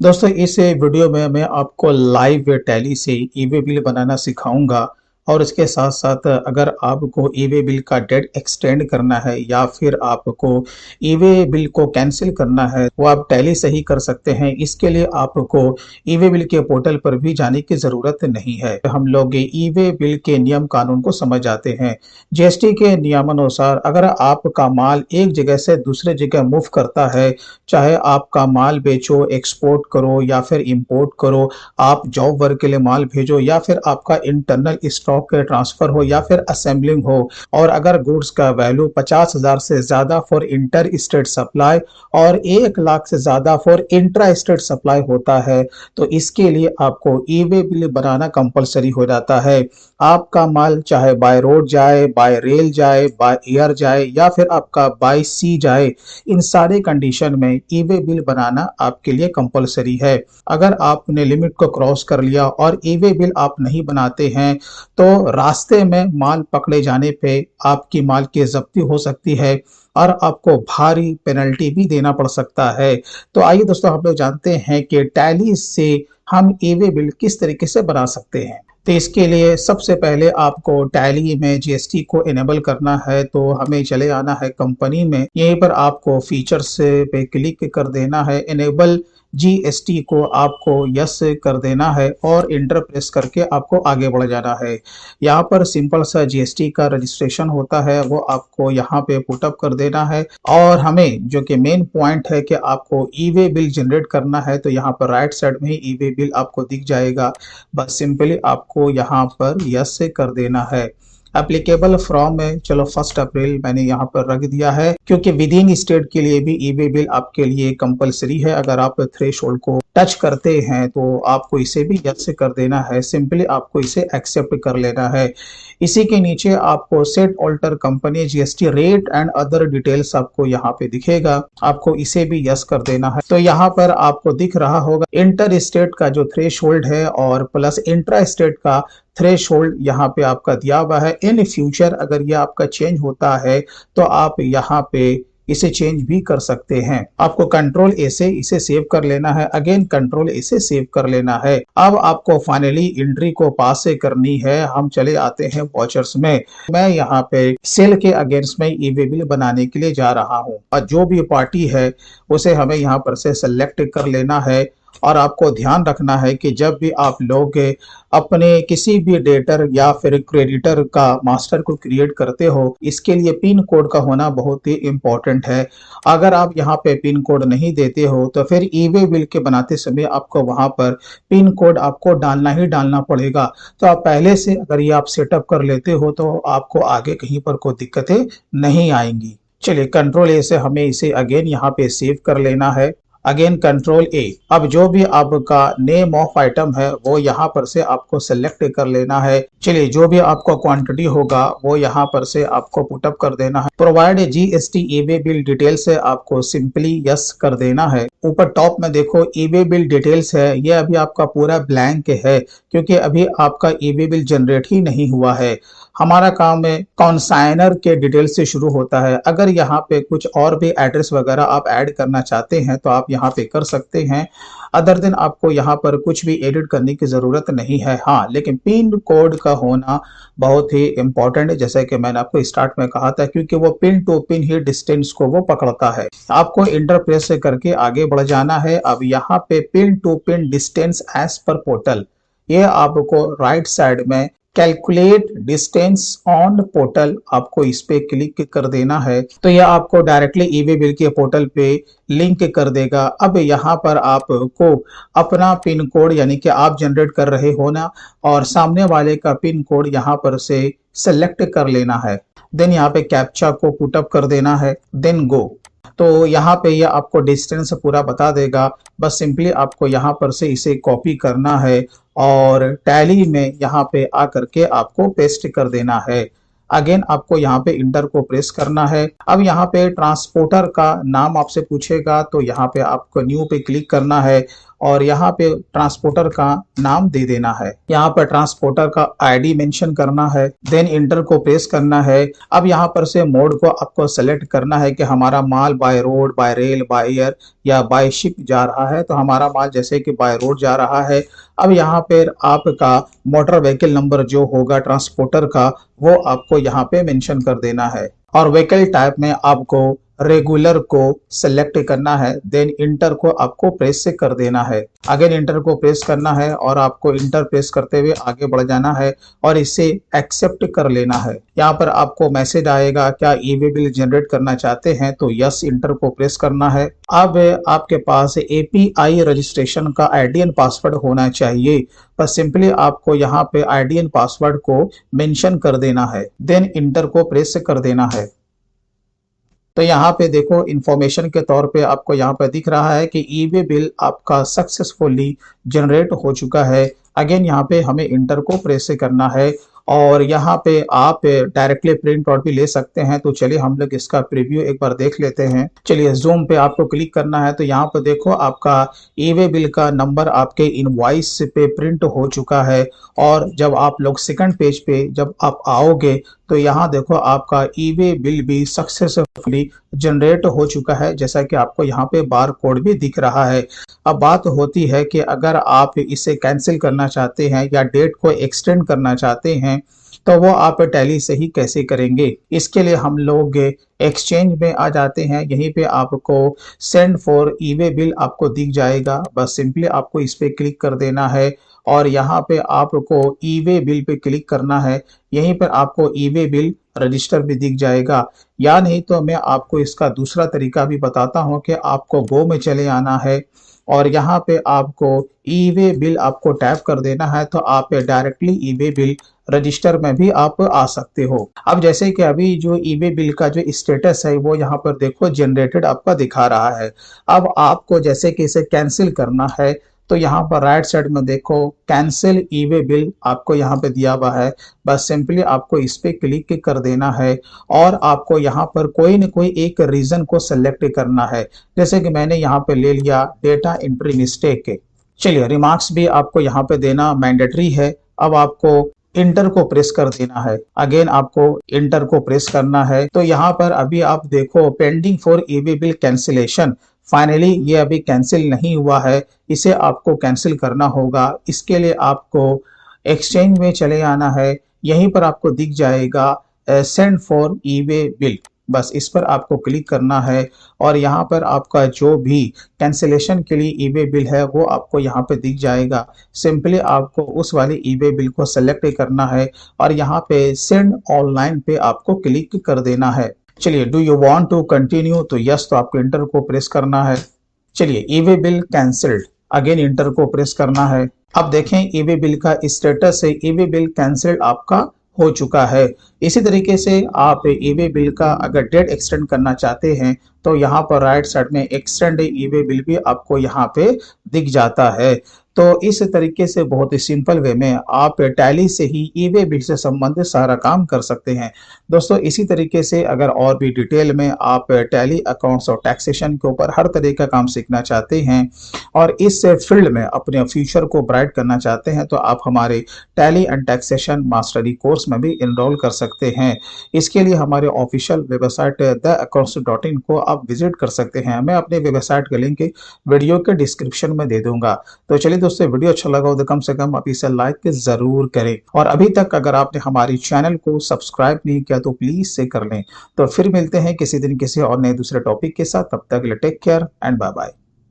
दोस्तों इस वीडियो में मैं आपको लाइव टैली से ई-वे बिल बनाना सिखाऊंगा और इसके साथ साथ अगर आपको ई-वे बिल का डेट एक्सटेंड करना है या फिर आपको ई-वे बिल को कैंसिल करना है वो आप टैली से ही कर सकते हैं। इसके लिए आपको ई-वे बिल के पोर्टल पर भी जाने की ज़रूरत नहीं है। हम लोग ई-वे बिल के नियम कानून को समझ जाते हैं। जीएसटी के नियमानुसार अगर आपका माल एक जगह से दूसरे जगह मूव करता है, चाहे आपका माल बेचो, एक्सपोर्ट करो या फिर इंपोर्ट करो, आप जॉब वर्क के लिए माल भेजो या फिर आपका इंटरनल स्टॉक ट्रांसफर हो या फिर असेंबलिंग हो, और अगर गुड्स का वैल्यू 50,000 से ज्यादा फॉर इंटर स्टेट सप्लाई और 1 लाख से ज्यादा फॉर इंट्रा स्टेट सप्लाई होता है तो इसके लिए आपको ई-वे बिल बनाना कंपलसरी हो जाता है। आपका माल चाहे बाय रोड जाए, बाय रेल जाए, बाय एयर जाए या फिर आपका बाय सी जाए, इन सारे कंडीशन में ई-वे बिल बनाना आपके लिए कंपलसरी है। अगर आपने लिमिट को क्रॉस कर लिया और ई-वे बिल आप नहीं बनाते हैं तो रास्ते में माल पकड़े जाने पे आपकी माल की जब्ती हो सकती है और आपको भारी पेनल्टी भी देना पड़ सकता है। तो आइए दोस्तों हम लोग जानते हैं कि टैली से हम ई-वे बिल किस तरीके से बना सकते हैं। तो इसके लिए सबसे पहले आपको टैली में जीएसटी को इनेबल करना है, तो हमें चले आना है कंपनी में। यहीं पर आपको फीचर्स पे क्लिक कर देना है, इनेबल जीएसटी को आपको यस कर देना है और इंटर प्रेस करके आपको आगे बढ़ जाना है। यहाँ पर सिंपल सा जीएसटी का रजिस्ट्रेशन होता है वो आपको यहाँ पे पुटअप कर देना है। और हमें जो कि मेन पॉइंट है कि आपको ई-वे बिल जनरेट करना है, तो यहाँ पर राइट साइड में ही ई-वे बिल आपको दिख जाएगा। बस सिंपली आपको यहाँ पर यस कर देना है। एप्लीकेबल फ्रॉम है, चलो 1 अप्रैल मैंने यहाँ पर रख दिया है क्योंकि विद इन स्टेट के लिए भी ई-वे बिल आपके लिए कंपलसरी है। अगर आप थ्रेशोल्ड को टच करते हैं तो आपको इसे भी यस से कर देना है। सिंपली आपको इसे एक्सेप्ट कर लेना है। इसी के नीचे आपको set alter company GST rate and other details आपको यहाँ पे दिखेगा, आपको इसे भी यस कर देना है। तो यहाँ पर आपको दिख रहा होगा इंटर स्टेट का जो थ्रेशोल्ड है और प्लस इंट्रा स्टेट का थ्रेशोल्ड यहाँ पे आपका दिया हुआ है। इन फ्यूचर अगर ये आपका चेंज होता है तो आप यहाँ पे इसे चेंज भी कर सकते हैं। आपको कंट्रोल ए से इसे सेव कर लेना है, अगेन कंट्रोल ए से सेव कर लेना है। अब आपको फाइनली एंट्री को पास से करनी है। हम चले आते हैं वॉचर्स में। मैं यहाँ पे सेल के अगेंस्ट में ई-वे बिल बनाने के लिए जा रहा हूँ और जो भी पार्टी है उसे हमें यहाँ पर से सेलेक्ट कर लेना है। और आपको ध्यान रखना है कि जब भी आप लोग अपने किसी भी डेटर या फिर क्रेडिटर का मास्टर को क्रिएट करते हो, इसके लिए पिन कोड का होना बहुत ही इंपॉर्टेंट है। अगर आप यहाँ पे पिन कोड नहीं देते हो तो फिर ई-वे बिल के बनाते समय आपको वहां पर पिन कोड आपको डालना ही डालना पड़ेगा। तो आप पहले से अगर ये आप सेटअप कर लेते हो तो आपको आगे कहीं पर कोई दिक्कतें नहीं आएंगी। चलिए कंट्रोल ए से हमें इसे अगेन यहाँ पे सेव कर लेना है, अगेन कंट्रोल ए। अब जो भी आपका नेम ऑफ आइटम है वो यहाँ पर से आपको सेलेक्ट कर लेना है। चलिए जो भी आपका क्वांटिटी होगा वो यहाँ पर से आपको पुटअप कर देना है। Provide GST e-way bill details है, आपको सिंपली यस कर देना है। ऊपर टॉप में देखो ई-वे बिल डिटेल्स है, ये अभी आपका पूरा ब्लैंक है क्योंकि अभी आपका ई-वे बिल जनरेट ही नहीं हुआ है। हमारा काम है कॉन्साइनर के डिटेल्स से शुरू होता है। अगर यहाँ पे कुछ और भी एड्रेस वगैरह आप ऐड करना चाहते हैं तो आप यहाँ पे कर सकते हैं। अदर दिन आपको यहाँ पर कुछ भी एडिट करने की जरूरत नहीं है। हाँ, लेकिन पिन कोड का होना बहुत ही इंपॉर्टेंट है, जैसे कि मैंने आपको स्टार्ट में कहा था, क्योंकि वो पिन टू पिन ही डिस्टेंस को वो पकड़ता है। आपको इंटर प्रेस करके आगे बढ़ जाना है। अब यहाँ पे pin to pin distance as per portal, ये आपको राइट साइड में कैलकुलेट डिस्टेंस ऑन पोर्टल, आपको इस पे क्लिक कर देना है तो यह आपको डायरेक्टली ई-वे बिल के पोर्टल पे लिंक कर देगा। अब यहाँ पर आपको अपना पिन कोड यानी कि आप जनरेट कर रहे हो ना, और सामने वाले का पिन कोड यहाँ पर से सेलेक्ट कर लेना है। देन यहाँ पे कैप्चा को पुटअप कर देना है, देन गो। तो यहाँ पे ये आपको डिस्टेंस पूरा बता देगा। बस सिंपली आपको यहाँ पर से इसे कॉपी करना है और टैली में यहाँ पे आकर के आपको पेस्ट कर देना है। अगेन आपको यहाँ पे इंटर को प्रेस करना है। अब यहाँ पे ट्रांसपोर्टर का नाम आपसे पूछेगा तो यहाँ पे आपको न्यू पे क्लिक करना है और यहाँ पे ट्रांसपोर्टर का नाम दे देना है। यहाँ पर ट्रांसपोर्टर का आईडी मेंशन करना है, देन इंटर को प्रेस करना है। अब यहाँ पर से मोड को आपको सेलेक्ट करना है कि हमारा माल by road, by rail, by air या बाय शिप जा रहा है। तो हमारा माल जैसे कि बाय रोड जा रहा है। अब यहाँ पर आपका मोटर व्हीकल नंबर जो होगा ट्रांसपोर्टर का, वो आपको यहाँ पे मेंशन कर देना है। और व्हीकल टाइप में आपको रेगुलर को सेलेक्ट करना है, देन इंटर को आपको प्रेस से कर देना है। अगेन इंटर को प्रेस करना है और आपको इंटर प्रेस करते हुए आगे बढ़ जाना है और इसे एक्सेप्ट कर लेना है। यहाँ पर आपको मैसेज आएगा, क्या ई-वे बिल जनरेट करना चाहते हैं, तो यस इंटर को प्रेस करना है। अब आपके पास एपीआई रजिस्ट्रेशन का आईडी एंड पासवर्ड होना चाहिए, बस सिंपली आपको यहाँ पे आईडी एंड पासवर्ड को मेंशन कर देना है, देन इंटर को प्रेस कर देना है। तो यहाँ पे देखो इंफॉर्मेशन के तौर पे आपको यहाँ पे दिख रहा है कि ई-वे बिल आपका सक्सेसफुली जनरेट हो चुका है। अगेन यहाँ पे हमें इंटर को प्रेस करना है और यहाँ पे आप डायरेक्टली प्रिंट आउट भी ले सकते हैं। तो चलिए हम लोग इसका प्रीव्यू एक बार देख लेते हैं। चलिए जूम पे आपको क्लिक करना है, तो यहाँ पर देखो आपका ई-वे बिल का नंबर आपके इनवॉइस पे प्रिंट हो चुका है। और जब आप लोग सेकंड पेज पे जब आप आओगे तो यहाँ देखो आपका ई-वे बिल भी सक्सेसफुली जनरेट हो चुका है, जैसा कि आपको यहाँ पे बार कोड भी दिख रहा है। अब बात होती है कि अगर आप इसे कैंसिल करना चाहते हैं या डेट को एक्सटेंड करना चाहते हैं तो वो आप टैली से ही कैसे करेंगे। इसके लिए हम लोग एक्सचेंज में आ जाते हैं। यहीं पे आपको सेंड फॉर ई-वे बिल आपको दिख जाएगा, बस सिंपली आपको इस पे क्लिक कर देना है और यहाँ पे आपको ई-वे बिल पे क्लिक करना है। यहीं पर आपको ई-वे बिल रजिस्टर भी दिख जाएगा। या नहीं तो मैं आपको इसका दूसरा तरीका भी बताता हूँ कि आपको गो में चले आना है और यहाँ पे आपको ई-वे बिल आपको टैप कर देना है, तो आप डायरेक्टली ई-वे बिल रजिस्टर में भी आप आ सकते हो। अब जैसे कि अभी जो ई-वे बिल का जो स्टेटस है वो यहाँ पर देखो जनरेटेड आपका दिखा रहा है। अब आपको जैसे कि इसे कैंसिल करना है तो यहाँ पर राइट साइड में देखो कैंसिल ई-वे बिल आपको यहाँ पे दिया हुआ है, बस सिंपली आपको इस पे क्लिक कर देना है और आपको यहाँ पर कोई न कोई एक रीजन को सेलेक्ट करना है। जैसे कि मैंने यहाँ पे ले लिया डेटा एंट्री मिस्टेक। चलिए रिमार्क्स भी आपको यहाँ पे देना मैंडेटरी है। अब आपको इंटर को प्रेस कर देना है, अगेन आपको इंटर को प्रेस करना है। तो यहाँ पर अभी आप देखो pending for e-way bill cancellation, finally ये अभी कैंसिल नहीं हुआ है, इसे आपको कैंसिल करना होगा। इसके लिए आपको एक्सचेंज में चले आना है, यहीं पर आपको दिख जाएगा सेंड फॉर ई-वे बिल, बस इस पर आपको क्लिक करना है और यहाँ पर आपका जो भी कैंसिलेशन के लिए ई-वे बिल है वो आपको यहाँ पे दिख जाएगा। सिंपली आपको उस वाले ई-वे बिल को सेलेक्ट करना है और यहाँ पे सेंड ऑनलाइन पे आपको क्लिक कर देना है। चलिए do you want to continue, तो यस, तो आपको इंटर को प्रेस करना है। चलिए e-way bill cancelled, again enter को प्रेस करना है। अब देखें ई-वे बिल का स्टेटस है, ई-वे बिल कैंसिल्ड आपका हो चुका है। इसी तरीके से आप ई-वे बिल का अगर डेट एक्सटेंड करना चाहते हैं तो यहाँ पर राइट साइड में एक्सटेंड ई-वे बिल भी आपको यहाँ पे दिख जाता है। तो इस तरीके से बहुत ही सिंपल वे में आप टैली से ही ई-वे बिल से संबंधित सारा काम कर सकते हैं। दोस्तों इसी तरीके से अगर और भी डिटेल में आप टैली अकाउंट्स और टैक्सेशन के ऊपर हर तरह का काम सीखना चाहते हैं और इस फील्ड में अपने फ्यूचर को ब्राइट करना चाहते हैं तो आप हमारे tally and taxation mastery course में भी इनरोल कर सकते हैं। इसके लिए हमारे ऑफिशियल वेबसाइट theaccounts.in को आप विजिट कर सकते हैं। मैं अपने वेबसाइट का लिंक वीडियो के डिस्क्रिप्शन में दे दूंगा। तो चलिए दोस्तों वीडियो अच्छा लगा हो तो कम से कम आप इसे लाइक जरूर करें और अभी तक अगर आपने हमारी चैनल को सब्सक्राइब नहीं किया तो प्लीज से कर लें। तो फिर मिलते हैं किसी दिन किसी और नए दूसरे टॉपिक के साथ, तब तक take care and bye bye.